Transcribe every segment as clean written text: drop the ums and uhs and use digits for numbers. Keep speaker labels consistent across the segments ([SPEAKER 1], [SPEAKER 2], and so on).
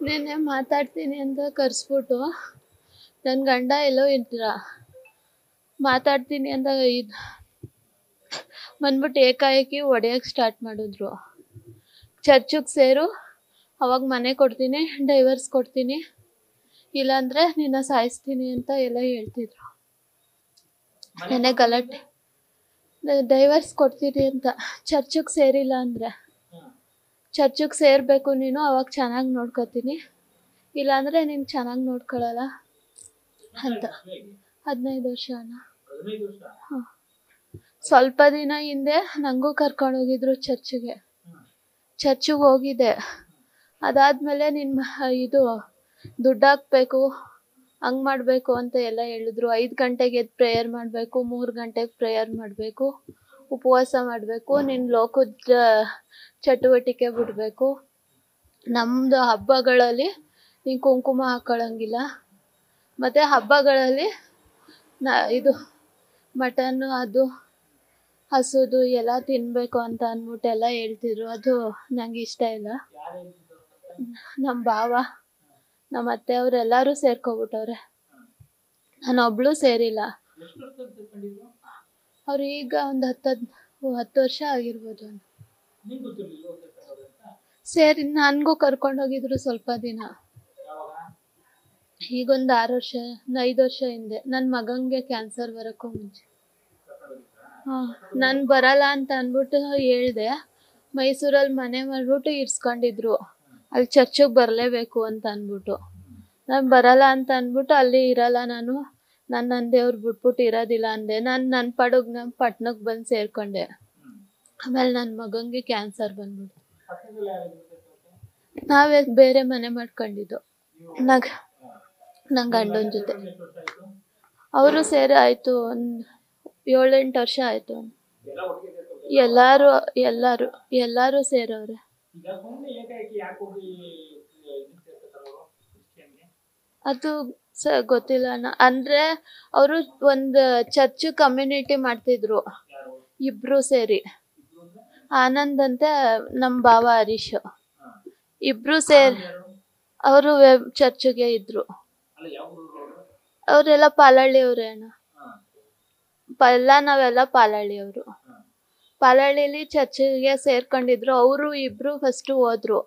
[SPEAKER 1] ನೆನ್ನೆ ಮಾತಾಡ್ತೀನಿ ಅಂತ ಕರೆಸ್ಬಿಟ್ಟು ನನ್ನ ಗಂಡ ಎಲ್ಲೋ ಇದ್ರ ಮಾತಾಡ್ತೀನಿ ಅಂತ ಬಂದ್ಬಿಟ್ಟು ಏಕಾಏಕಿ ಹೊಡೆಯೋಕ್ಕೆ ಸ್ಟಾರ್ಟ್ ಮಾಡಿದ್ರು. ಚರ್ಚಿಗೆ ಸೇರು, ಅವಾಗ ಮನೆ ಕೊಡ್ತೀನಿ, ಡೈವರ್ಸ್ ಕೊಡ್ತೀನಿ, ಇಲ್ಲಾಂದರೆ ನಿನ್ನ ಸಾಯಿಸ್ತೀನಿ ಅಂತ ಎಲ್ಲ ಹೇಳ್ತಿದ್ರು. ನೆನ್ನೆ ಗಲಾಟೆ, ಡೈವರ್ಸ್ ಕೊಡ್ತೀನಿ ಅಂತ. ಚರ್ಚಿಗೆ ಸೇರಿಲ್ಲ ಅಂದರೆ ಚರ್ಚಿಗೆ ಸೇರಬೇಕು ನೀನು, ಅವಾಗ ಚೆನ್ನಾಗಿ ನೋಡ್ಕೊತೀನಿ, ಇಲ್ಲಾಂದರೆ ನೀನು ಚೆನ್ನಾಗಿ ನೋಡ್ಕೊಳ್ಳಲ್ಲ ಅಂತ. 15 ವರ್ಷ ಅಣ್ಣ. ಹಾಂ, ಸ್ವಲ್ಪ ದಿನ ಹಿಂದೆ ನನಗೂ ಕರ್ಕೊಂಡೋಗಿದ್ರು ಚರ್ಚಿಗೆ ಹೋಗಿದ್ದೆ. ಅದಾದಮೇಲೆ ಇದು ದುಡ್ಡು ಹಾಕಬೇಕು, ಹಂಗೆ ಮಾಡಬೇಕು ಅಂತ ಎಲ್ಲ ಹೇಳಿದ್ರು. 5 ಗಂಟೆಗೆ ಎದ್ದು ಪ್ರೇಯರ್ ಮಾಡಬೇಕು, 3 ಗಂಟೆಗೆ ಪ್ರೇಯರ್ ಮಾಡಬೇಕು, ಉಪವಾಸ ಮಾಡಬೇಕು, ನಿನ್ನ ಲೋಕದ ಚಟುವಟಿಕೆ ಬಿಡಬೇಕು, ನಮ್ಮದು ಹಬ್ಬಗಳಲ್ಲಿ ನೀನು ಕುಂಕುಮ ಹಾಕೊಳ್ಳೋಂಗಿಲ್ಲ, ಮತ್ತು ಹಬ್ಬಗಳಲ್ಲಿ ಇದು ಮಟನ್ನು ಅದು ಹಸುದು ಎಲ್ಲ ತಿನ್ನಬೇಕು ಅಂತ ಅಂದ್ಬಿಟ್ಟು ಎಲ್ಲ ಹೇಳ್ತಿದ್ರು. ಅದು ನನಗೆ ಇಷ್ಟ ಇಲ್ಲ. ನಮ್ಮ ಭಾವ, ನಮ್ಮ ಅತ್ತೆ ಅವರೆಲ್ಲರೂ ಸೇರ್ಕೊಬಿಟ್ಟವ್ರೆ, ನಾನೊಬ್ಳು ಸೇರಿಲ್ಲ. ಅವ್ರು ಈಗ ಒಂದು 10 ವರ್ಷ ಆಗಿರ್ಬೋದು. ಸೇರಿ ನನಗೂ ಕರ್ಕೊಂಡೋಗಿದ್ರು ಸ್ವಲ್ಪ ದಿನ. ಈಗೊಂದು 5 ವರ್ಷ ಹಿಂದೆ, ನನ್ನ ಮಗನಿಗೆ ಕ್ಯಾನ್ಸರ್ ಬರೋಕ್ಕೂ ಮುಂಚೆ. ಹಾಂ, ನಾನು ಬರಲ್ಲ ಅಂತ ಅಂದ್ಬಿಟ್ಟು ಹೇಳಿದೆ. ಮೈಸೂರಲ್ಲಿ ಮನೆ ಮಾಡಿಬಿಟ್ಟು ಇರಿಸ್ಕೊಂಡಿದ್ರು, ಅಲ್ಲಿ ಚರ್ಚಿಗೆ ಬರಲೇಬೇಕು ಅಂತ ಅಂದ್ಬಿಟ್ಟು. ನಾನು ಬರಲ್ಲ ಅಂತ ಅಂದ್ಬಿಟ್ಟು ಅಲ್ಲಿ ಇರಲ್ಲ ನಾನು, ನನ್ನ ದೇವ್ರು ಬಿಟ್ಬಿಟ್ಟು ಇರೋದಿಲ್ಲ ಅಂದೆ. ನನ್ನ ಪಡಗ್ ನಮ್ಮ ಪಟ್ಟಣಕ್ಕೆ ಬಂದು ಸೇರಿಕೊಂಡೆ. ಆಮೇಲೆ ನನ್ನ ಮಗನಿಗೆ ಕ್ಯಾನ್ಸರ್ ಬಂದ್ಬಿಟ್ಟು ನಾವೇ ಬೇರೆ ಮನೆ ಮಾಡ್ಕೊಂಡಿದ್ದು ನನ್ನ ಗಂಡನ ಜೊತೆ. ಅವರು ಸೇರಿ ಆಯಿತು ಒಂದು 7-8 ವರ್ಷ ಆಯಿತು. ಎಲ್ಲರೂ ಸೇರವ್ರೆ. ಅದು ಗೊತ್ತಿಲ್ಲ ಅಂದರೆ ಅವರು ಒಂದು ಚರ್ಚ್ ಕಮ್ಯುನಿಟಿ ಮಾಡ್ತಿದ್ರು, ಇಬ್ಬರು ಸೇರಿ. ಆನಂದ್ ಅಂತ ನಮ್ಮ ಭಾವ ಹರೀಶ್, ಇಬ್ಬರು ಸೇರಿ ಅವರು ಚರ್ಚಿಗೆ ಇದ್ರು. ಅವರೆಲ್ಲ ಪಾಲಹಳ್ಳಿಯವ್ರೆ ಅಣ್ಣ. ನಾವೆಲ್ಲ ಪಾಲಹಳ್ಳಿಯವರು. ಪಾಲಹಳ್ಳಿಲಿ ಚರ್ಚಿಗೆ ಸೇರ್ಕೊಂಡಿದ್ರು. ಅವರು ಇಬ್ಬರು ಫಸ್ಟು ಹೋದ್ರು.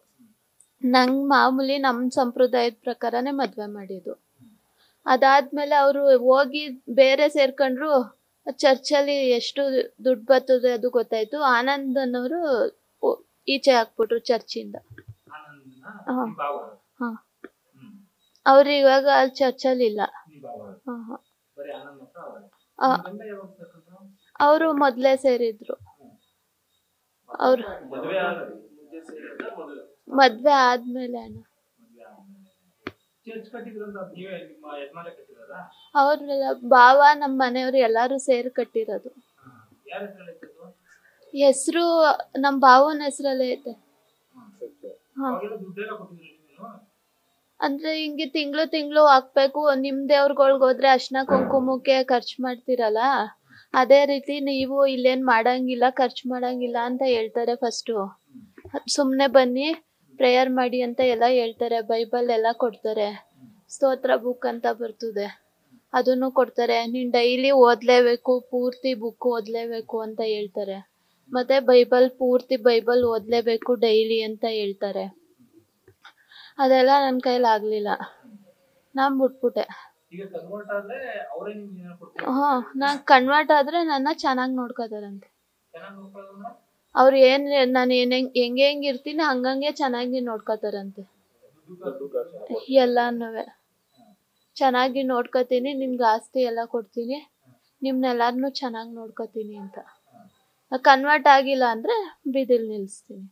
[SPEAKER 1] ನಂಗೆ ಮಾಮೂಲಿ ನಮ್ಮ ಸಂಪ್ರದಾಯದ ಪ್ರಕಾರನೇ ಮದುವೆ ಮಾಡಿದ್ದು. ಅದಾದಮೇಲೆ ಅವರು ಹೋಗಿ ಬೇರೆ ಸೇರ್ಕೊಂಡ್ರು. ಚರ್ಚಲ್ಲಿ ಎಷ್ಟು ದುಡ್ಡು ಬರ್ತದೆ ಅದು ಗೊತ್ತಾಯಿತು. ಆನಂದ್ ಅನ್ನೋರು ಈಚೆ ಹಾಕ್ಬಿಟ್ರು ಚರ್ಚಿಂದ. ಹಾಂ ಹಾಂ, ಅವ್ರು ಇವಾಗ ಅಲ್ಲಿ ಚರ್ಚಲ್ಲಿ ಇಲ್ಲ. ಹಾಂ ಹಾಂ, ಅವರು ಮೊದಲೇ ಸೇರಿದ್ರು. ಅವರು ಮದುವೆ ಆದಮೇಲೆ ಅಣ್ಣ. ಅವ್ರೆಲ್ಲ ಭಾವ, ನಮ್ಮ ಮನೆಯವರು ಎಲ್ಲರೂ ಸೇರಿ ಕಟ್ಟಿರೋದು. ಹೆಸರು ನಮ್ಮ ಭಾವನ ಹೆಸರಲ್ಲೇ ಐತೆ. ಹಾಂ, ಅಂದರೆ ಹಿಂಗೆ ತಿಂಗಳು ಹಾಕ್ಬೇಕು. ನಿಮ್ಮ ದೇವ್ರುಗಳ್ಗೆ ಹೋದ್ರೆ ಅರ್ಶಿನ ಕುಂಕುಮಕ್ಕೆ ಖರ್ಚು ಮಾಡ್ತೀರಲ್ಲ, ಅದೇ ರೀತಿ ನೀವು ಇಲ್ಲೇನು ಮಾಡೋಂಗಿಲ್ಲ, ಖರ್ಚು ಮಾಡೋಂಗಿಲ್ಲ ಅಂತ ಹೇಳ್ತಾರೆ. ಫಸ್ಟು ಸುಮ್ಮನೆ ಬನ್ನಿ ಪ್ರೇಯರ್ ಮಾಡಿ ಅಂತ ಎಲ್ಲ ಹೇಳ್ತಾರೆ. ಬೈಬಲ್ ಎಲ್ಲ ಕೊಡ್ತಾರೆ, ಸ್ತೋತ್ರ ಬುಕ್ ಅಂತ ಬರ್ತದೆ, ಅದನ್ನು ಕೊಡ್ತಾರೆ. ನೀನು ಡೈಲಿ ಓದಲೇಬೇಕು, ಪೂರ್ತಿ ಬುಕ್ ಓದಲೇಬೇಕು ಅಂತ ಹೇಳ್ತಾರೆ. ಮತ್ತು ಪೂರ್ತಿ ಬೈಬಲ್ ಓದಲೇಬೇಕು ಡೈಲಿ ಅಂತ ಹೇಳ್ತಾರೆ. ಅದೆಲ್ಲ ನನ್ನ ಕೈಲಿ ಆಗಲಿಲ್ಲ, ನಾನು ಬಿಟ್ಬಿಟ್ಟೆ. ಹಾಂ, ನಾನು ಕನ್ವರ್ಟ್ ಆದರೆ ನನ್ನ ಚೆನ್ನಾಗಿ ನೋಡ್ಕೋತಾರಂತೆ. ಅವ್ರು ನಾನು ಹೆಂಗೆ ಇರ್ತೀನಿ ಹಂಗಂಗೆ ಚೆನ್ನಾಗಿ ನೋಡ್ಕೋತಾರಂತೆ. ಎಲ್ಲನೂ ಚೆನ್ನಾಗಿ ನೋಡ್ಕೋತೀನಿ, ನಿಮ್ಗೆ ಆಸ್ತಿ ಎಲ್ಲ ಕೊಡ್ತೀನಿ, ನಿಮ್ಮನ್ನೆಲ್ಲರನ್ನೂ ಚೆನ್ನಾಗಿ ನೋಡ್ಕೋತೀನಿ ಅಂತ. ಕನ್ವರ್ಟ್ ಆಗಿಲ್ಲ ಅಂದರೆ ಬೀದಿಲಿ ನಿಲ್ಲಿಸ್ತೀನಿ.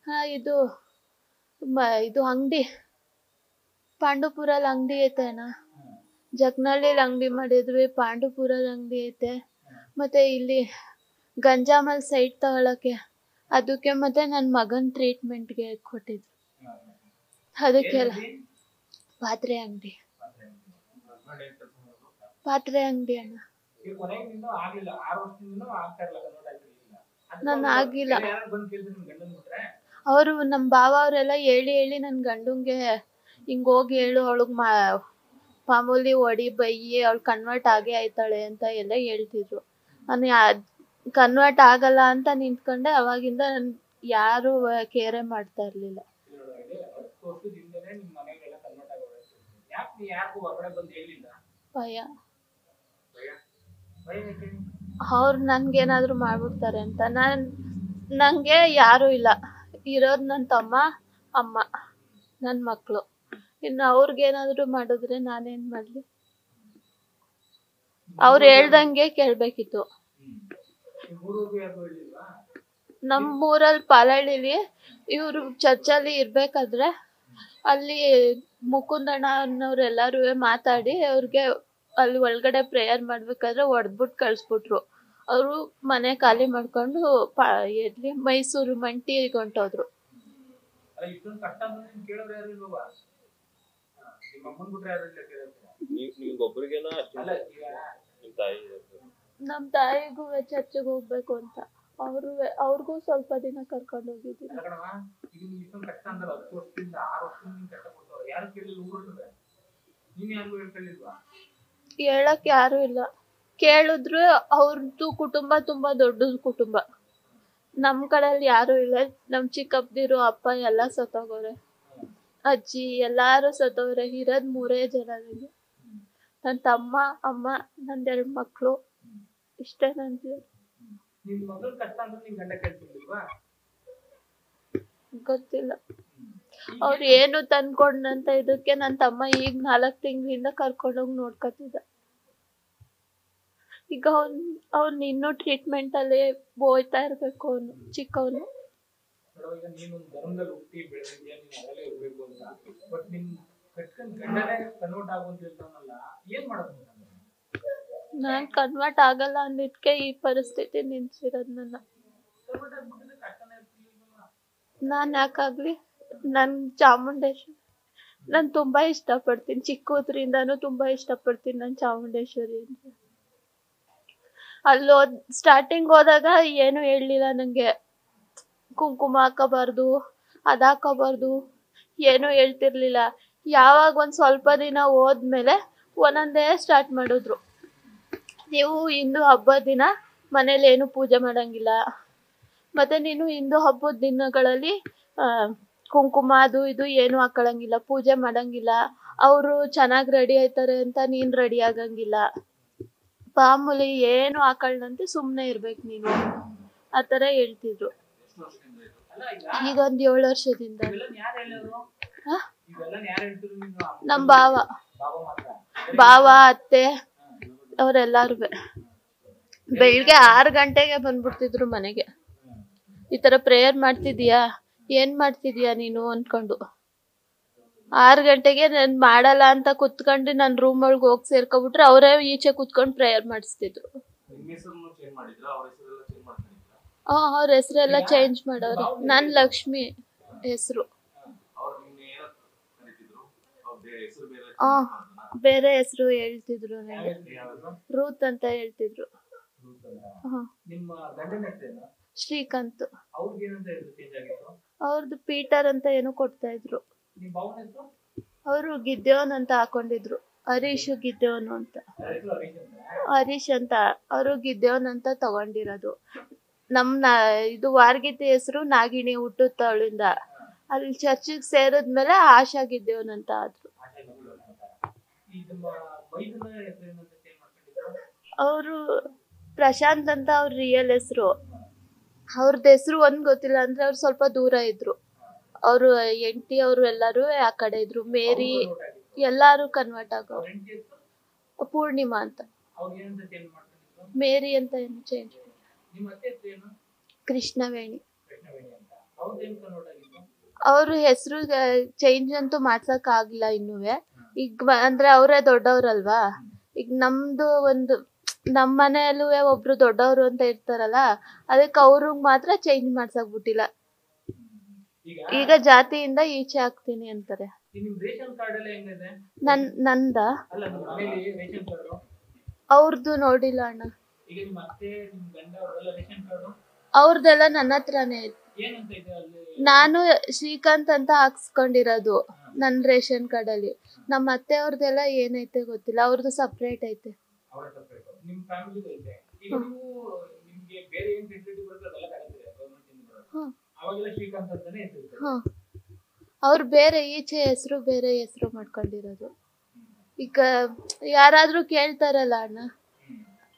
[SPEAKER 1] ಹಾಂ, ಇದು ಅಂಗಡಿ ಪಾಂಡುಪುರಲ್ಲಿ ಅಂಗಡಿ ಐತೆ ಅಣ್ಣ. ಜಗ್ನಳ್ಳಿಲಿ ಅಂಗಡಿ ಮಾಡಿದ್ವಿ, ಪಾಂಡುಪುರಲ್ಲಿ ಅಂಗಡಿ ಐತೆ, ಮತ್ತು ಇಲ್ಲಿ ಗಂಜಾಮಲ್ ಸೈಟ್ ತಗೊಳಕ್ಕೆ ಅದಕ್ಕೆ, ಮತ್ತು ನನ್ನ ಮಗನ ಟ್ರೀಟ್ಮೆಂಟ್ಗೆ ಕೊಟ್ಟಿದ್ರು. ಅದಕ್ಕೆಲ್ಲ ಪಾತ್ರೆ ಅಂಗಡಿ ಅಣ್ಣ. ನಾನು ಆಗಿಲ್ಲ. ಅವರು ನಮ್ಮ ಭಾವ ಅವರೆಲ್ಲ ಹೇಳಿ ಹೇಳಿ ನನ್ನ ಗಂಡಂಗೆ ಹಿಂಗ್ ಹೋಗಿ ಹೇಳು ಅವಳಿಗೆ ಮಾಮೂಲಿ ಹೊಡಿ ಬೈಯಿ ಅವಳು ಕನ್ವರ್ಟ್ ಆಗೇ ಆಯ್ತಾಳೆ ಅಂತ ಎಲ್ಲ ಹೇಳ್ತಿದ್ರು. ನಾನು ಕನ್ವರ್ಟ್ ಆಗಲ್ಲ ಅಂತ ನಿಂತ್ಕೊಂಡೆ. ಅವಾಗಿಂದ ನನ್ ಯಾರು ಕೇರೆ ಮಾಡ್ತಾ ಇರ್ಲಿಲ್ಲ. ಭಯ, ಅವ್ರು ನನ್ಗೇನಾದ್ರು ಮಾಡ್ಬಿಡ್ತಾರೆ ಅಂತ. ನಂಗೆ ಯಾರು ಇಲ್ಲ, ಇರೋದು ನನ್ನ ತಮ್ಮ, ಅಮ್ಮ, ನನ್ನ ಮಕ್ಕಳು. ಇನ್ನು ಅವ್ರಿಗೇನಾದ್ರು ಮಾಡಿದ್ರೆ ನಾನೇನ್ ಮಾಡ್ಲಿ? ಅವ್ರು ಹೇಳ್ದಂಗೆ ಕೇಳ್ಬೇಕಿತ್ತು. ನಮ್ಮೂರಲ್ಲಿ ಪಾಲಹಳ್ಳಿಲಿ ಇವ್ರು ಚರ್ಚಲ್ಲಿ ಇರ್ಬೇಕಾದ್ರೆ ಅಲ್ಲಿ ಮುಕುಂದಣ್ಣ ಅನ್ನೋರೆಲ್ಲರೂ ಮಾತಾಡಿ ಅವ್ರಿಗೆ ಅಲ್ಲಿ ಒಳಗಡೆ ಪ್ರೇಯರ್ ಮಾಡ್ಬೇಕಾದ್ರೆ ಹೊಡೆದ್ಬಿಟ್ಟು ಕಳ್ಸ್ಬಿಟ್ರು. ಅವರು ಮನೆ ಖಾಲಿ ಮಾಡ್ಕೊಂಡು ಎಲ್ಲಿ ಮೈಸೂರು ಮಂಟಿಗೆ ಹೊಂಟೋದ್ರು. ನಮ್ ತಾಯಿಗೂ ಚರ್ಚಿಗೆ ಹೋಗ್ಬೇಕು ಅಂತ ಅವ್ರಿಗೂ ಸ್ವಲ್ಪ ದಿನ ಕರ್ಕೊಂಡು ಹೋಗಿದ್ದೀನಿ. ಹೇಳಕ್ ಯಾರು ಇಲ್ಲ. ಕೇಳಿದ್ರು ಅವ್ರದ್ದು ಕುಟುಂಬ ತುಂಬಾ ದೊಡ್ಡ ಕುಟುಂಬ. ನಮ್ ಕಡೆಯಲ್ಲಿ ಯಾರು ಇಲ್ಲ. ನಮ್ ಚಿಕ್ಕಪ್ಪದಿರು ಅಪ್ಪ ಎಲ್ಲ ಸತ್ತೋಗವ್ರೆ, ಅಜ್ಜಿ ಎಲ್ಲಾರು ಸತ್ತೋಗ್ರೆ. ಇರೋದ್ 3 ಜನ. ನನ್ ತಮ್ಮ, ಅಮ್ಮ, ನಂದ್ 2 ಮಕ್ಳು, ಇಷ್ಟೇ ನಂದು. ಗೊತ್ತಿಲ್ಲ. ಅವ್ರು ಏನು ತಂದ್ಕೊಂಡಂತ ಇದಕ್ಕೆ ನನ್ ತಮ್ಮ ಈಗ 4 ತಿಂಗಳಿಂದ ಕರ್ಕೊಂಡೋಗಿ ನೋಡ್ಕೊತಿದ್ದ. ಈಗ ಅವ್ನ್ ಇನ್ನೂ ಟ್ರೀಟ್ಮೆಂಟ್ ಅಲ್ಲಿ ಹೋಯ್ತಾ ಇರ್ಬೇಕು. ಅವನು ಚಿಕ್ಕವನು. ನಾನ್ ಕನ್ವರ್ಟ್ ಆಗಲ್ಲ ಅಂದಿದ್ಕೆ ಈ ಪರಿಸ್ಥಿತಿ ನಿಲ್ಸಿರೋದ್ ನನ್ನ. ನಾನ್ ಯಾಕಾಗ್ಲಿ? ನನ್ ಚಾಮುಂಡೇಶ್ವರಿ ನಾನ್ ತುಂಬಾ ಇಷ್ಟಪಡ್ತೀನಿ. ಚಿಕ್ಕದ್ರಿಂದಾನು ತುಂಬಾ ಇಷ್ಟಪಡ್ತೀನಿ ನಾನ್ ಚಾಮುಂಡೇಶ್ವರಿ ಅಂದ್ರೆ. ಅಲ್ಲಿ ಸ್ಟಾರ್ಟಿಂಗ್ ಹೋದಾಗ ಏನು ಹೇಳಲಿಲ್ಲ ನಂಗೆ. ಕುಂಕುಮ ಹಾಕೋಬಾರ್ದು, ಅದಾಕೋಬಾರ್ದು, ಏನು ಹೇಳ್ತಿರ್ಲಿಲ್ಲ. ಯಾವಾಗ ಒಂದ್ ಸ್ವಲ್ಪ ದಿನ ಹೋದ್ಮೇಲೆ ಒಂದೊಂದೇ ಸ್ಟಾರ್ಟ್ ಮಾಡಿದ್ರು. ನೀವು ಹಿಂದೂ ಹಬ್ಬದ ದಿನ ಮನೇಲಿ ಏನು ಪೂಜೆ ಮಾಡಂಗಿಲ್ಲ, ಮತ್ತೆ ನೀನು ಹಿಂದೂ ಹಬ್ಬದ ದಿನಗಳಲ್ಲಿ ಕುಂಕುಮ ಅದು ಇದು ಏನು ಹಾಕೊಳಂಗಿಲ್ಲ, ಪೂಜೆ ಮಾಡಂಗಿಲ್ಲ. ಅವರು ಚೆನ್ನಾಗಿ ರೆಡಿ ಆಯ್ತಾರೆ ಅಂತ ನೀನ್ ರೆಡಿ ಆಗಂಗಿಲ್ಲ. ಮಾಮೂಲಿ ಏನು ಹಾಕೊಳ್ಳಂತೆ ಸುಮ್ನೆ ಇರ್ಬೇಕು ನೀನು, ಆತರ ಹೇಳ್ತಿದ್ರು. ಈಗ ಒಂದ್ 7 ವರ್ಷದಿಂದ. ನಮ್ ಭಾವ ಅತ್ತೆ ಅವ್ರೆಲ್ಲಾರು ಬೆಳಿಗ್ಗೆ 6 ಗಂಟೆಗೆ ಬಂದ್ಬಿಡ್ತಿದ್ರು ಮನೆಗೆ. ಈ ತರ ಪ್ರೇಯರ್ ಮಾಡ್ತಿದೀಯಾ, ಏನ್ ಮಾಡ್ತಿದೀಯಾ ನೀನು ಅನ್ಕೊಂಡು. 6 ಗಂಟೆಗೆ ನಾನ್ ಮಾಡಲ್ಲ ಅಂತ ಕುತ್ಕೊಂಡು ನನ್ ರೂಮ್ ಒಳಗೆ ಹೋಗಿ ಸೇರ್ಕೊಬಿಟ್ರೆ ಅವರೇ ಈಚೆ ಕುತ್ಕೊಂಡು ಪ್ರೇಯರ್ ಮಾಡಿಸ್ತಿದ್ರು. ಅವ್ರ ಹೆಸರೆಲ್ಲ ಚೇಂಜ್ ಮಾಡವ್ರೆ. ನನ್ ಲಕ್ಷ್ಮಿ ಹೆಸರು. ಬೇರೆ ಹೆಸರು ಹೇಳ್ತಿದ್ರು ನನಗೆ. ರೂತ್ ಅಂತ ಹೇಳ್ತಿದ್ರು. ಶ್ರೀಕಾಂತ್. ಅವ್ರದ್ದು ಪೀಟರ್ ಅಂತ ಏನೋ ಕೊಡ್ತಾ ಇದ್ರು. ಅವರು ಗಿದ್ದೇವನ್ ಅಂತ ಹಾಕೊಂಡಿದ್ರು. ಹರೀಶ್ ಗಿದ್ದೇವನು ಅಂತ. ಹರೀಶ್ ಅಂತ ಅವರು ಗಿದ್ದೇವನ್ ಅಂತ ತಗೊಂಡಿರೋದು. ಇದು ವಾರ್ಗಿತಿ ಹೆಸರು ನಾಗಿಣಿ ಹುಟ್ಟುತ್ತವಳಿಂದ. ಅಲ್ಲಿ ಚರ್ಚಿಗೆ ಸೇರಿದ್ಮೇಲೆ ಆಶಾ ಗಿದ್ದೇವನ್ ಅಂತ ಆದ್ರು. ಅವರು ಪ್ರಶಾಂತ್ ಅಂತ ಅವ್ರ ರಿಯಲ್ ಹೆಸರು. ಅವ್ರದ್ದು ಹೆಸರು ಒಂದ್ ಗೊತ್ತಿಲ್ಲ. ಅಂದ್ರೆ ಅವ್ರು ಸ್ವಲ್ಪ ದೂರ ಇದ್ರು. ಅವರು ಹೆಂಡತಿ ಅವರು ಎಲ್ಲಾರು ಆ ಕಡೆ ಇದ್ರು. ಮೇರಿ ಎಲ್ಲಾರು ಕನ್ವರ್ಟ್ ಆಗೋ. ಪೂರ್ಣಿಮಾ ಅಂತ. ಮೇರಿ ಅಂತ ಏನು ಚೇಂಜ್. ಕೃಷ್ಣವೇಣಿ. ಅವ್ರ ಹೆಸರು ಚೇಂಜ್ ಅಂತೂ ಮಾಡ್ಸಕ್ ಆಗಿಲ್ಲ ಇನ್ನುವೆ. ಈಗ ಅಂದ್ರೆ ಅವರೇ ದೊಡ್ಡವ್ರಲ್ವಾ. ಈಗ ನಮ್ದು ಒಂದು ನಮ್ ಮನೆಯಲ್ಲೂ ಒಬ್ರು ದೊಡ್ಡವ್ರು ಅಂತ ಇರ್ತಾರಲ್ಲ, ಅದಕ್ಕೆ ಅವ್ರಿಗೆ ಮಾತ್ರ ಚೇಂಜ್ ಮಾಡ್ಸಕ್ ಬಿಟ್ಟಿಲ್ಲ. ಈಗ ಜಾತಿಯಿಂದ ಈಚೆ ಹಾಕ್ತೀನಿ ಅಂತಾರೆ. ನಂದ ಅವ್ರದ್ದು ನೋಡಿಲ್ಲ ಅಣ್ಣ.
[SPEAKER 2] ಈಗ ನಿಮ್ಮ ಅತ್ತೆ ನಿಮ್ಮ ಗಂಡ ಅವರೆಲ್ಲ ರೇಷನ್ ಕಾರ್ಡು
[SPEAKER 1] ಅವ್ರದ್ದೆಲ್ಲ ನನ್ನ ಹತ್ರನೇ ಇದೆ.
[SPEAKER 2] ಏನಂತ ಇದೆ ಅಲ್ಲಿ?
[SPEAKER 1] ನಾನು ಶ್ರೀಕಾಂತ್ ಅಂತ ಹಾಕ್ಸ್ಕೊಂಡಿರೋದು ನನ್ನ ರೇಷನ್ ಕಾರ್ಡ್ ಅಲ್ಲಿ. ನಮ್ಮ ಅತ್ತೆ ಅವ್ರದ್ದೆಲ್ಲ ಏನೈತೆ ಗೊತ್ತಿಲ್ಲ, ಅವ್ರದ್ದು ಸಪ್ರೇಟ್ ಐತೆ.
[SPEAKER 2] ಅವರ ಸಪ್ರೇಟ್ ನಿಮ್ಮ ಫ್ಯಾಮಿಲಿದು ಐತೆ. ಈಗ ನೀವು ನಿಮಗೆ ಬೇರೆ ಏನು ಫೆಸಿಲಿಟಿ ಬರುತ್ತೆ ಅದೆಲ್ಲ ತಗೊಂಡಿದ್ದೀರಾ ಗವರ್ನಮೆಂಟ್ ಇಂದ ಬರುತ್ತೆ. ಅವಾಗೆಲ್ಲ ಶ್ರೀಕಾಂತ್ ಅಂತಾನೆ ಹೆಸರು.
[SPEAKER 1] ಅವ್ರು ಬೇರೆ ಈಚೆ ಹೆಸರು ಬೇರೆ ಹೆಸರು ಮಾಡ್ಕೊಂಡಿರೋದು. ಈಗ ಯಾರಾದ್ರೂ ಕೇಳ್ತಾರಲ್ಲ ಅಣ್ಣ,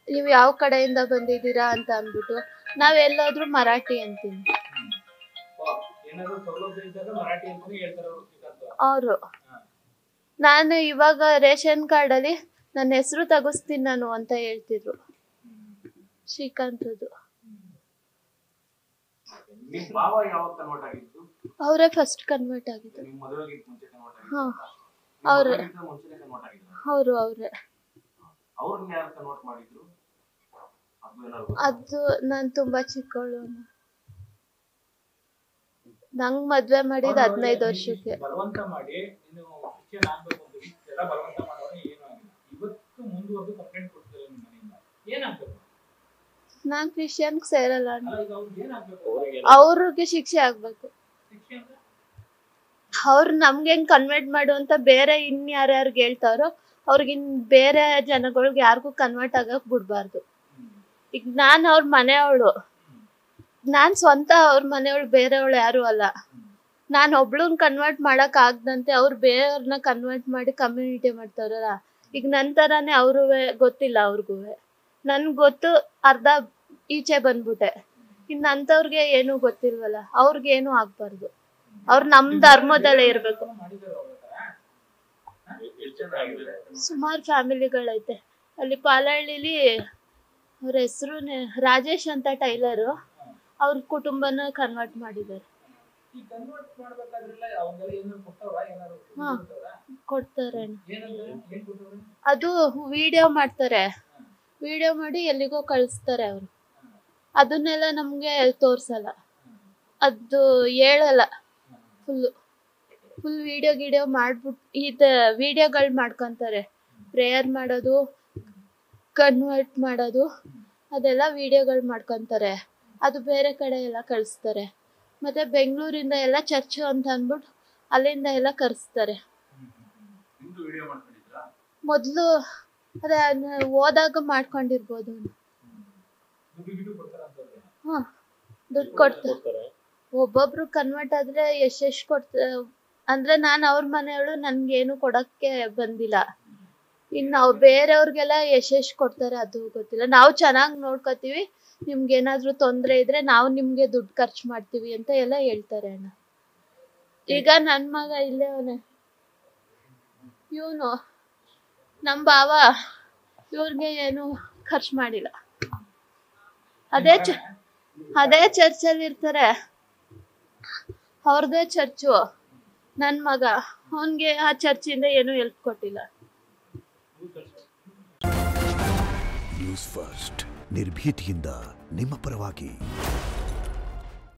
[SPEAKER 1] ನೀವು ಯಾವ ಕಡೆಯಿಂದ ಬಂದಿದ್ದೀರಾ ಅಂತ ಅಂದ್ಬಿಟ್ಟು ನಾವೆಲ್ಲಾದ್ರೂ ಮರಾಠಿ ಅಂತೀನಿ. ಅವರು ನಾನು ಇವಾಗ ರೇಷನ್ ಕಾರ್ಡ್ ಅಲ್ಲಿ ನನ್ನ ಹೆಸರು ತಗಿಸ್ತೀನಿ ನಾನು ಅಂತ ಹೇಳ್ತಿದ್ರು ಶ್ರೀಕಾಂತದ್ದು. ಅವರೇ ಫಸ್ಟ್ ಕನ್ವರ್ಟ್ ಆಗಿದ್ದು. ಹಾ ಅವ್ರೆ ಅವ್ರೆ ಅದು ನಾನು ತುಂಬಾ ಚಿಕ್ಕವಳು. ನಂಗ್ ಮದ್ವೆ ಮಾಡಿದ್ 15 ವರ್ಷಕ್ಕೆ.
[SPEAKER 2] ಬಲವಂತ ಮಾಡಿ ನೀನು ಕ್ರಿಶ್ಚಿಯನ್ ಆಗ್ಬೇಕು ಅಂತ ಇಷ್ಟೆಲ್ಲ ಬಲವಂತ ಮಾಡೋರು ಏನು ಆಗಿಲ್ಲ. ಇವತ್ತು ಮುಂದುವರೆದು ಕಂಪ್ಲೇಂಟ್ ಕೊಡ್ತಿಲ್ಲ ನಿಮ್ಮ ಮನೆಯಿಂದ. ಏನಾಗ್ಬೇಕು?
[SPEAKER 1] ನಾನ್ ಕ್ರಿಶ್ಚಿಯನ್ ಸೇರಲ್ಲ.
[SPEAKER 2] ಏನಾಗ್ಬೇಕು?
[SPEAKER 1] ಅವ್ರಿಗೆ ಶಿಕ್ಷೆ ಆಗ್ಬೇಕು. ಅವ್ರು ನಮ್ಗೆ ಹೆಂಗ್ ಕನ್ವರ್ಟ್ ಮಾಡು ಅಂತ ಬೇರೆ ಇನ್ಯಾರ್ಯಾರಿಗೆ ಹೇಳ್ತಾರೋ ಅವ್ರಿಗಿನ್ ಬೇರೆ ಜನಗಳಿಗೆ ಯಾರಿಗೂ ಕನ್ವರ್ಟ್ ಆಗಕ್ ಬಿಡ್ಬಾರ್ದು. ಈಗ ನಾನ್ ಅವ್ರ ಮನೆಯವಳು, ನಾನ್ ಸ್ವಂತ ಅವ್ರ ಮನೆಯವಳು, ಬೇರೆಯವಳು ಯಾರು ಅಲ್ಲ. ನಾನ್ ಒಬ್ಳನ್ ಕನ್ವರ್ಟ್ ಮಾಡಕ್ ಆಗ್ದಂತೆ ಅವ್ರು ಬೇರೆಯವ್ರನ್ನ ಕನ್ವರ್ಟ್ ಮಾಡಿ ಕಮ್ಯುನಿಟಿ ಮಾಡ್ತಾರಲ್ಲ. ಈಗ ನನ್ ತರಾನೇ ಅವ್ರೂ ಗೊತ್ತಿಲ್ಲ ಅವ್ರಿಗೂ. ನನ್ಗ್ ಗೊತ್ತು ಅರ್ಧ ಈಚೆ ಬಂದ್ಬಿಟ್ಟೆ. ಇನ್ ಅಂತವ್ರಿಗೆ ಏನು ಗೊತ್ತಿಲ್ವಲ್ಲ, ಅವ್ರಿಗೆ ಏನು ಆಗ್ಬಾರ್ದು. ಅವ್ರು ನಮ್ ಧರ್ಮದಲ್ಲೇ ಇರ್ಬೇಕು. ಸುಮಾರು ಫ್ಯಾಮಿಲಿಗಳೈತೆ ಅಲ್ಲಿ ಪಾಲಹಳ್ಳಿಲಿ. ಅವ್ರ ಹೆಸರು ರಾಜೇಶ್ ಅಂತ ಟೈಲರು. ಅವ್ರ ಕುಟುಂಬನ ಕನ್ವರ್ಟ್ ಮಾಡಿದ್ದಾರೆ. ಹಾ ಕೊಡ್ತಾರೆ. ಅದು ವಿಡಿಯೋ ಮಾಡ್ತಾರೆ, ವಿಡಿಯೋ ಮಾಡಿ ಎಲ್ಲಿಗೋ ಕಳಿಸ್ತಾರೆ ಅವ್ರು. ಅದನ್ನೆಲ್ಲ ನಮ್ಗೆ ತೋರ್ಸಲ್ಲ, ಅದು ಹೇಳಲ್ಲ. ಫುಲ್ ವಿಡಿಯೋ ಮಾಡ್ಬಿಟ್ಟು ವಿಡಿಯೋಗಳು ಮಾಡ್ಕೊಂತಾರೆ. ಪ್ರೇಯರ್ ಮಾಡೋದು, ಕನ್ವರ್ಟ್ ಮಾಡೋದು, ಅದೆಲ್ಲ ವಿಡಿಯೋಗಳು ಮಾಡ್ಕೊಂತಾರೆ. ಅದು ಬೇರೆ ಕಡೆ ಎಲ್ಲ ಕಳಿಸ್ತಾರೆ. ಮತ್ತೆ ಬೆಂಗಳೂರಿಂದ ಎಲ್ಲ ಚರ್ಚು ಅಂತ ಅಂದ್ಬಿಟ್ಟು ಅಲ್ಲಿಂದ ಎಲ್ಲ ಕರೆಸ್ತಾರೆ. ಮೊದ್ಲು ಅದೇ ಹೋದಾಗ ಮಾಡ್ಕೊಂಡಿರ್ಬೋದು. ಹಾ ದುಡ್ಡು ಕೊಡ್ತಾರೆ. ಒಬ್ಬೊಬ್ರು ಕನ್ವರ್ಟ್ ಆದ್ರೆ ಎಷ್ಟೆಷ್ಟು ಅಂದ್ರೆ ನಾನು ಅವ್ರ ಮನೆಯವಳು, ನನ್ಗೇನು ಕೊಡಕ್ಕೆ ಬಂದಿಲ್ಲ. ಇನ್ನು ನಾವು ಬೇರೆಯವ್ರಿಗೆಲ್ಲ ಎಷ್ಟೆಷ್ಟು ಕೊಡ್ತಾರೆ ಅದು ಗೊತ್ತಿಲ್ಲ. ನಾವು ಚೆನ್ನಾಗಿ ನೋಡ್ಕೋತೀವಿ, ನಿಮ್ಗೆ ಏನಾದ್ರೂ ತೊಂದ್ರೆ ಇದ್ರೆ ನಾವು ನಿಮ್ಗೆ ದುಡ್ಡು ಖರ್ಚು ಮಾಡ್ತೀವಿ ಅಂತ ಎಲ್ಲ ಹೇಳ್ತಾರೆ ಅಣ್ಣ. ಈಗ ನನ್ ಮಗ ಇಲ್ಲೇ ಅವನೇ, ಇವನು ನಮ್ ಭಾವ ಇವ್ರಿಗೆ ಏನು ಖರ್ಚು ಮಾಡಿಲ್ಲ. ಅದೇ ಚರ್ಚಲ್ಲಿ ಇರ್ತಾರೆ, ಅವ್ರದೇ ಚರ್ಚು. ನನ್ ಮಗ ಅವನ್ಗೆ ಆ ಚರ್ಚಿಂದ ಏನು ಹೆಲ್ಪ್ ಕೊಟ್ಟಿಲ್ಲ.
[SPEAKER 3] ನ್ಯೂಸ್ ಫಸ್ಟ್ ನಿರ್ಭೀತಿಯಿಂದ ನಿಮ್ಮ ಪರವಾಗಿ.